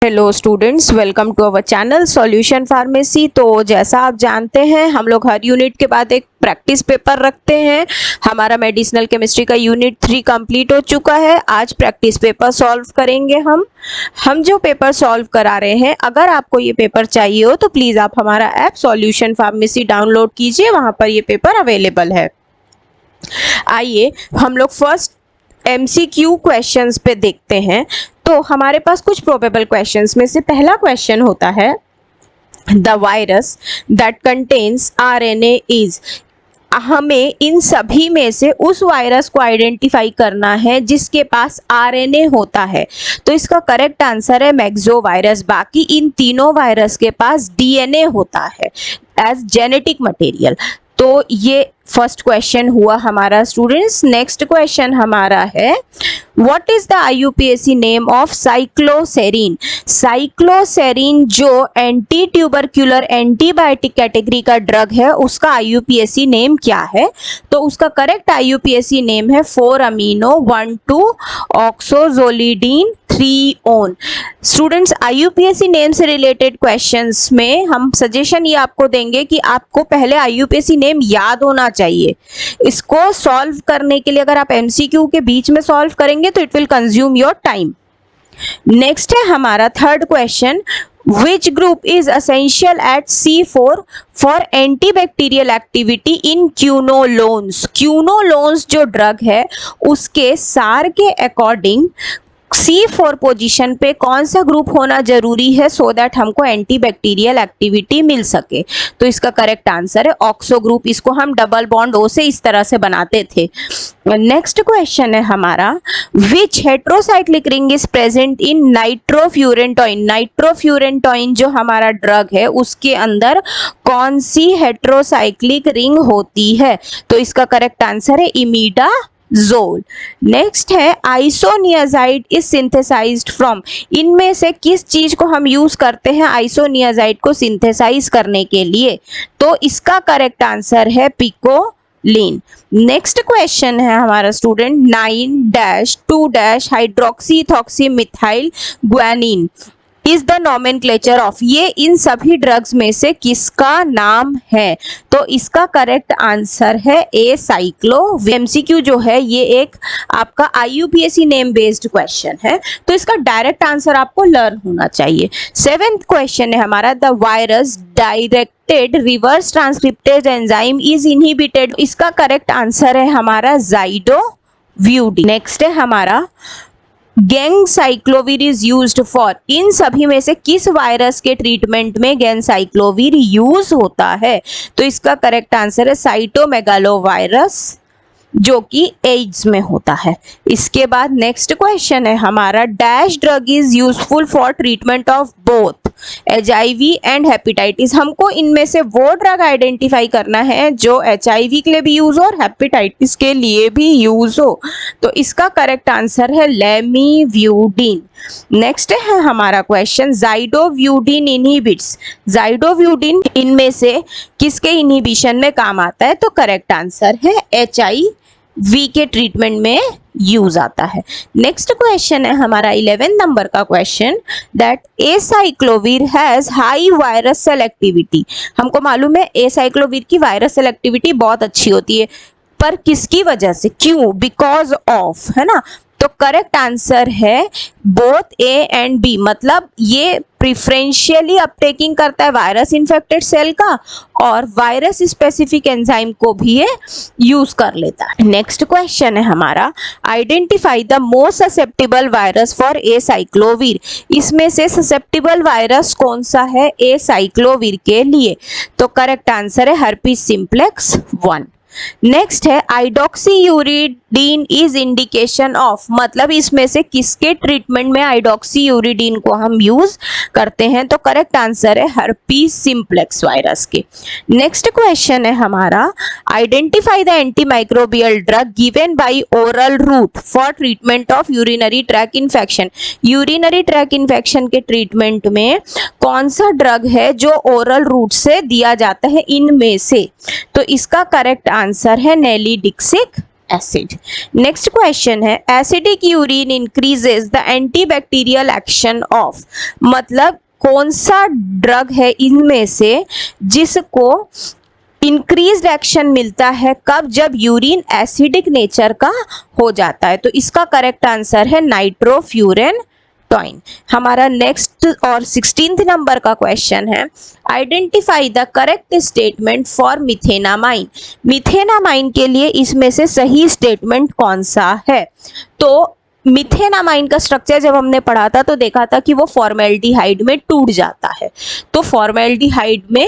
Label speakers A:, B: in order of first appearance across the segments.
A: Hello students, welcome to our channel solution pharmacy. तो जैसा आप जानते हैं हम लोग हर यूनिट के बाद एक प्रैक्टिस पेपर रखते हैं। हमारा मेडिसिनल केमिस्ट्री का यूनिट 3 कंप्लीट हो चुका है। आज प्रैक्टिस पेपर सॉल्व करेंगे हम जो पेपर सॉल्व करा रहे हैं, अगर आपको ये पेपर चाहिए हो तो प्लीज़ आप हमारा ऐप सॉल्यूशन फार्मेसी डाउनलोड कीजिए, वहाँ पर ये पेपर अवेलेबल है। आइए हम लोग फर्स्ट MCQ क्वेश्चंस पे देखते हैं। तो हमारे पास कुछ प्रोबेबल क्वेश्चंस में से पहला क्वेश्चन होता है, the virus that contains RNA is. हमें इन सभी में से उस वायरस को आइडेंटिफाई करना है जिसके पास RNA होता है। तो इसका करेक्ट आंसर है मैक्सो वायरस। बाकी इन तीनों वायरस के पास DNA होता है एज जेनेटिक मटेरियल। तो ये फर्स्ट क्वेश्चन हुआ हमारा स्टूडेंट्स। नेक्स्ट क्वेश्चन हमारा है, what is the IUPAC name of cycloserine. Cycloserine जो एंटी ट्यूबरक्यूलर एंटीबायोटिक कैटेगरी का ड्रग है, उसका IUPAC नेम क्या है? तो उसका करेक्ट IUPAC नेम है 4-amino-1,2-ऑक्सोजोलिडीन 3-on। स्टूडेंट्स, IUPAC नेम से रिलेटेड क्वेश्चंस में हम सजेशन ये आपको देंगे कि आपको पहले IUPAC नेम याद होना चाहिए। इसको सॉल्व करने के लिए अगर आप MCQ के बीच में सॉल्व करेंगे तो it will consume your time. Next है हमारा third question, Which group is essential at C4 for antibacterial activity in क्यूनोलोन्स। क्यूनोलोन्स जो ड्रग है उसके सार के अकॉर्डिंग C4 पोजीशन पे कौन सा ग्रुप होना जरूरी है सो दैट हमको एंटीबैक्टीरियल एक्टिविटी मिल सके? तो इसका करेक्ट आंसर है ऑक्सो ग्रुप। इसको हम डबल बॉन्ड O से इस तरह से बनाते थे। नेक्स्ट क्वेश्चन है हमारा, which heterocyclic ring is present in nitrofurantoin. Nitrofurantoin जो हमारा ड्रग है उसके अंदर कौन सी हेट्रोसाइक्लिक रिंग होती है? तो इसका करेक्ट आंसर है इमिडाजोल। नेक्स्ट है, आइसोनियाजाइड इज सिंथेसाइज्ड फ्रॉम। इनमें से किस चीज को हम यूज करते हैं आइसोनियाजाइड को सिंथेसाइज करने के लिए? तो इसका करेक्ट आंसर है पिकोलिन। नेक्स्ट क्वेश्चन है हमारा student, 9-2- hydroxyethoxy methyl guanine is the nomenclature of. ये इन सभी ड्रग्स में से किसका नाम है? तो इसका करेक्ट आंसर है ए साइक्लो। MCQ जो है ये एक आपका IUPAC नेम बेस्ड क्वेश्चन है, तो इसका डायरेक्ट आंसर आपको लर्न होना चाहिए। 7th क्वेश्चन है हमारा, the virus directed reverse transcriptase enzyme is inhibited. इसका करेक्ट आंसर है हमारा ज़ाइडोव्यूडी। नेक्स्ट है हमारा, गैंगसाइक्लोविर इज यूज्ड फॉर। इन सभी में से किस वायरस के ट्रीटमेंट में गैंगसाइक्लोविर यूज होता है? तो इसका करेक्ट आंसर है साइटोमेगालोवायरस जो कि एड्स में होता है। इसके बाद नेक्स्ट क्वेश्चन है हमारा, dash drug is useful for treatment of both HIV and hepatitis. हमको इनमें से वो ड्रग आइडेंटिफाई करना है जो HIV के लिए भी यूज हो और हेपेटाइटिस के लिए भी यूज हो। तो इसका करेक्ट आंसर है लेमिव्यूडिन। नेक्स्ट है हमारा क्वेश्चन, ज़ाइडोव्यूडिन इनहिबिट्स। ज़ाइडोव्यूडिन इनमें से किसके इनहिबिशन में काम आता है? तो करेक्ट आंसर है HIV के ट्रीटमेंट में यूज आता है। नेक्स्ट क्वेश्चन है हमारा 11 नंबर का question, that acyclovir has high virus selectivity. हमको मालूम है एसाइक्लोविर की वायरस सेलेक्टिविटी बहुत अच्छी होती है, पर किसकी वजह से? क्यों? बिकॉज ऑफ, है ना। तो करेक्ट आंसर है बोथ A एंड B। मतलब ये प्रिफरेंशियली अपटेकिंग करता है वायरस इन्फेक्टेड सेल का और वायरस स्पेसिफिक एंजाइम को भी ये यूज कर लेता है। नेक्स्ट क्वेश्चन है हमारा, identify the most susceptible virus for acyclovir. इसमें से ससेप्टिबल वायरस कौन सा है एसाइक्लोविर के लिए? तो करेक्ट आंसर है हर्पीस सिंप्लेक्स 1। नेक्स्ट है, आइडोक्सीयूरिडीन इज इंडिकेशन ऑफ। मतलब इसमें से किसके ट्रीटमेंट में आइडोक्सीयूरिडीन को हम यूज करते हैं? तो करेक्ट आंसर है हर्पीस सिंप्लेक्स वायरस के। नेक्स्ट क्वेश्चन है हमारा, identify the antimicrobial drug given by oral route for treatment of urinary track infection. Urinary track infection के ट्रीटमेंट में कौन सा ड्रग है जो ओरल रूट से दिया जाता है इनमें से? तो इसका करेक्ट आंसर है नेलीडिक्सिक एसिड। नेक्स्ट क्वेश्चन है acidic urine increases the antibacterial action of, मतलब कौन सा ड्रग है इनमें से जिसको इंक्रीज्ड एक्शन मिलता है, कब, जब यूरिन एसिडिक नेचर का हो जाता है। तो इसका करेक्ट आंसर है नाइट्रोफ्यूरेनटॉइन। हमारा नेक्स्ट और 16th नंबर का क्वेश्चन है identify the correct statement for methenamine. Methenamine के लिए इसमें से सही स्टेटमेंट कौन सा है। तो मिथेनामाइन का स्ट्रक्चर जब हमने पढ़ा था तो देखा था कि वो फॉर्मेल्डिहाइड में टूट जाता है, तो फॉर्मेल्डिहाइड में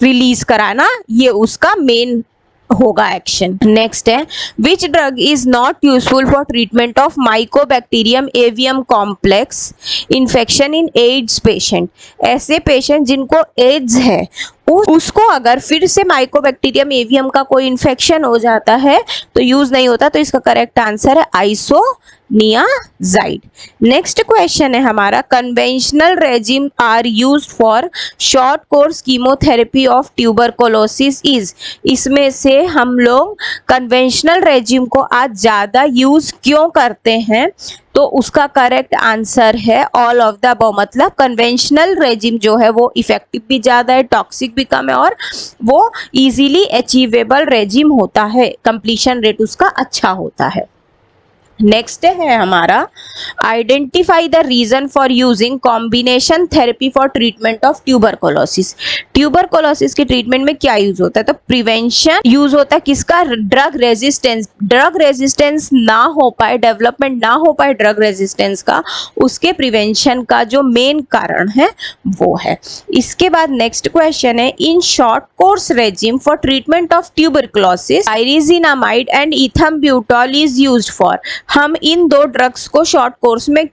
A: रिलीज कराना ये उसका मेन होगा एक्शन। नेक्स्ट है which drug is not useful for treatment of Mycobacterium avium complex infection in ads patient. ऐसे पेशेंट जिनको एड्स है उसको अगर फिर से माइकोबैक्टीरियम एवियम का कोई इन्फेक्शन हो जाता है तो यूज नहीं होता, तो इसका करेक्ट आंसर है आइसोनियाजाइड। नेक्स्ट क्वेश्चन है हमारा conventional regimen are used for short course chemotherapy of tuberculosis is. इसमें से हम लोग कन्वेंशनल रेजिम को आज ज्यादा यूज क्यों करते हैं, तो उसका करेक्ट आंसर है ऑल ऑफ द अबव। मतलब कन्वेंशनल रेजिम जो है वो इफेक्टिव भी ज़्यादा है, टॉक्सिक भी कम है और वो इजीली अचीवेबल रेजिम होता है, कंप्लीशन रेट उसका अच्छा होता है। नेक्स्ट है हमारा identify the reason for using combination therapy for treatment of tuberculosis. Tuberculosis के ट्रीटमेंट में क्या यूज होता है, तो प्रिवेंशन यूज होता है किसका, ड्रग रेजिस्टेंस। ड्रग रेजिस्टेंस ना हो पाए, डेवलपमेंट ना हो पाए ड्रग रेजिस्टेंस का, उसके प्रिवेंशन का जो मेन कारण है वो है। इसके बाद नेक्स्ट क्वेश्चन है in short course regimen for treatment of tuberculosis pyrazinamide and ethambutol is used for. हम इन दो ड्रग्स को शॉर्ट कोर्स में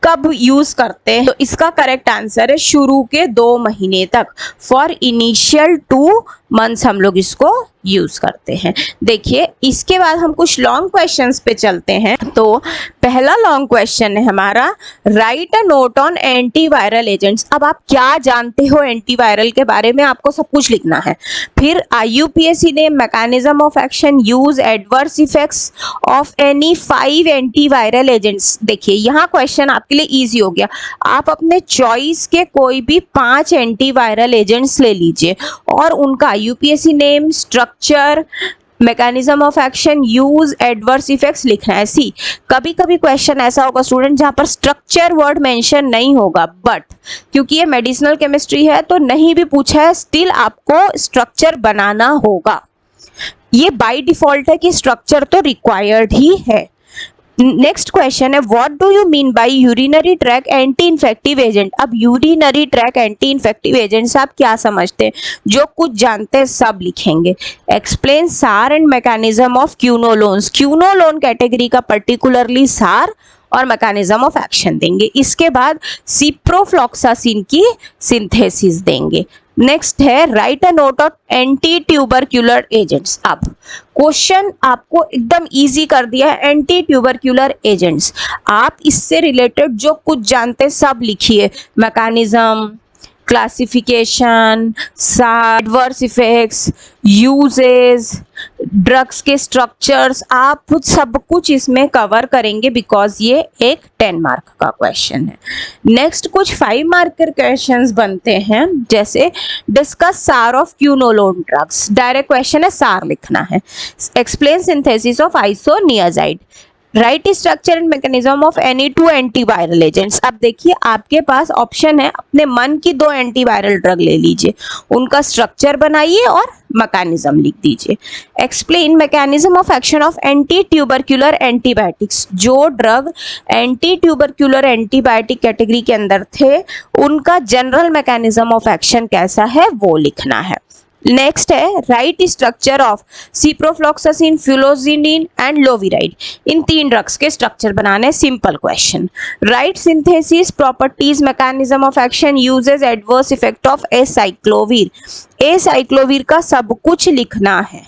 A: कब यूज करते हैं, तो इसका करेक्ट आंसर है शुरू के 2 महीने तक। फॉर इनिशियल 2 मंथ्स हम लोग इसको यूज करते हैं। देखिए इसके बाद हम कुछ लॉन्ग क्वेश्चंस पे चलते हैं। तो पहला लॉन्ग क्वेश्चन है हमारा right a note on antiviral agents. अब आप क्या जानते हो एंटीवायरल के बारे में, आपको सब कुछ लिखना है। फिर IUPAC ने mechanism of action, use, adverse effects of any 5 antiviral agents. देखिए यहाँ क्वेश्चन आपके लिए इजी हो गया, आप अपने चॉइस के कोई भी 5 एंटीवायरल एजेंट्स ले लीजिए और उनका IUPAC name, structure, mechanism of action, use, adverse effects लिखना है। सी कभी कभी क्वेश्चन ऐसा होगा स्टूडेंट जहां पर स्ट्रक्चर वर्ड मेंशन नहीं होगा, बट क्योंकि ये मेडिसिनल केमिस्ट्री है तो नहीं भी पूछा है, स्टिल आपको स्ट्रक्चर बनाना होगा। ये बाय डिफॉल्ट है कि स्ट्रक्चर तो रिक्वायर्ड ही है। नेक्स्ट क्वेश्चन है what do you mean by urinary tract anti infective agent. अब urinary tract anti infective agent से आप क्या समझते हैं, जो कुछ जानते हैं सब लिखेंगे। एक्सप्लेन सार एंड मैकेनिज्म ऑफ क्यूनोलोन्स। क्यूनोलोन कैटेगरी का पर्टिकुलरली सार और मैकेनिज्म ऑफ एक्शन देंगे। इसके बाद सिप्रोफ्लॉक्सासिन की सिंथेसिस देंगे। नेक्स्ट है right a note of anti tubercular agents. अब क्वेश्चन आपको एकदम इजी कर दिया है, एंटी ट्यूबरक्यूलर एजेंट्स। आप इससे रिलेटेड जो कुछ जानते हैं सब लिखिए, mechanism, classification, adverse effects, uses, drugs के स्ट्रक्चर्स, आप सब कुछ इसमें कवर करेंगे बिकॉज ये एक 10 मार्क का क्वेश्चन है। नेक्स्ट कुछ 5 मार्क के क्वेश्चंस बनते हैं, जैसे डिस्कस सार ऑफ क्यूनोलोन ड्रग्स। डायरेक्ट क्वेश्चन है, सार लिखना है। Explain synthesis of isoniazid. Right structure and mechanism of any 2 antiviral agents. अब देखिए आपके पास ऑप्शन है, अपने मन की 2 एंटीवायरल ड्रग ले लीजिए, उनका स्ट्रक्चर बनाइए और मैकेनिज्म लिख दीजिए। Explain mechanism of action of anti tubercular antibiotics. जो drug anti tubercular antibiotic category के अंदर थे उनका जनरल मैकेनिज्म ऑफ एक्शन कैसा है वो लिखना है। नेक्स्ट है राइट स्ट्रक्चर ऑफ सिप्रोफ्लॉक्सासिन, फ्लुलोजिनिन एंड लोविराइड। इन 3 ड्रग्स के स्ट्रक्चर बनाने, simple question. Write synthesis, properties, mechanism of action, uses, adverse effect of acyclovir. Acyclovir का सब कुछ लिखना है।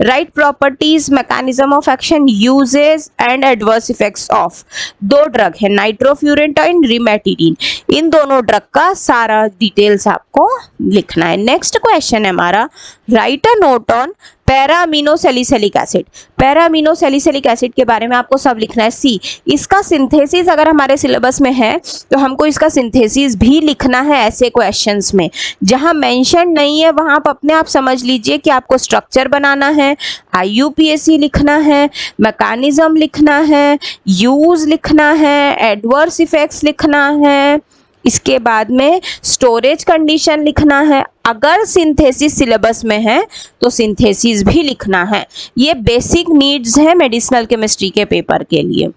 A: Write properties, mechanism of action, uses and adverse effects of 2 drug है, नाइट्रोफ्यूरेंटॉइन, रिमेटिडिन। इन दोनों ड्रग का सारा डिटेल्स आपको लिखना है। नेक्स्ट क्वेश्चन है हमारा right a note on para amino salicylic acid, para amino salicylic acid के बारे में आपको सब लिखना है। सी, इसका सिंथेसिस अगर हमारे सिलेबस में है तो हमको इसका सिंथेसिस भी लिखना है ऐसे क्वेश्चंस में। जहां मेंशन नहीं है वहां आप अपने आप समझ लीजिए कि आपको स्ट्रक्चर बनाना है, IUPAC लिखना है, मैकेनिज्म लिखना है, यूज लिखना है, एडवर्स इफेक्ट्स लिखना है, इसके बाद में स्टोरेज कंडीशन लिखना है। अगर सिंथेसिस सिलेबस में है तो सिंथेसिस भी लिखना है। ये बेसिक नीड्स है मेडिसिनल केमिस्ट्री के पेपर के लिए।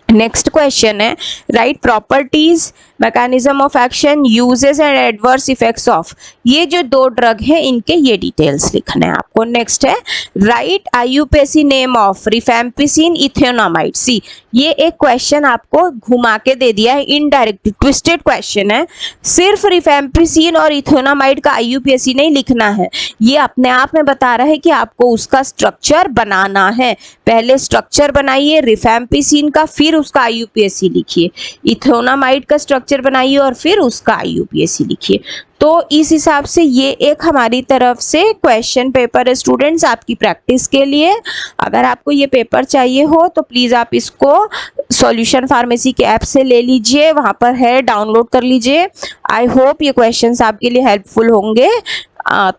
A: नेक्स्ट क्वेश्चन है, write properties, mechanism of action, uses and adverse effects of, ये जो दो ड्रग है इनके ये डिटेल्स लिखने हैं आपको। नेक्स्ट है, write IUPAC name of rifampicin ethionamide. See, ये एक क्वेश्चन आपको घुमा के दे दिया है, इनडायरेक्ट ट्विस्टेड क्वेश्चन है। सिर्फ रिफैम्पिसिन और इथेनोमाइड का IUPAC नहीं लिखना है, ये अपने आप में बता रहा है कि आपको उसका स्ट्रक्चर बनाना है। पहले स्ट्रक्चर बनाइए रिफैम्पिसिन का, फिर उसका IUPAC लिखिए, इथेनोमाइड का स्ट्रक्चर बनाइए और फिर उसका IUPAC लिखिए। तो इस हिसाब से ये एक हमारी तरफ से क्वेश्चन पेपर है स्टूडेंट्स आपकी प्रैक्टिस के लिए। अगर आपको ये पेपर चाहिए हो तो प्लीज़ आप इसको सॉल्यूशन फार्मेसी के ऐप से ले लीजिए, वहाँ पर है, डाउनलोड कर लीजिए। आई होप ये क्वेश्चंस आपके लिए हेल्पफुल होंगे।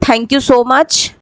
A: Thank you so much.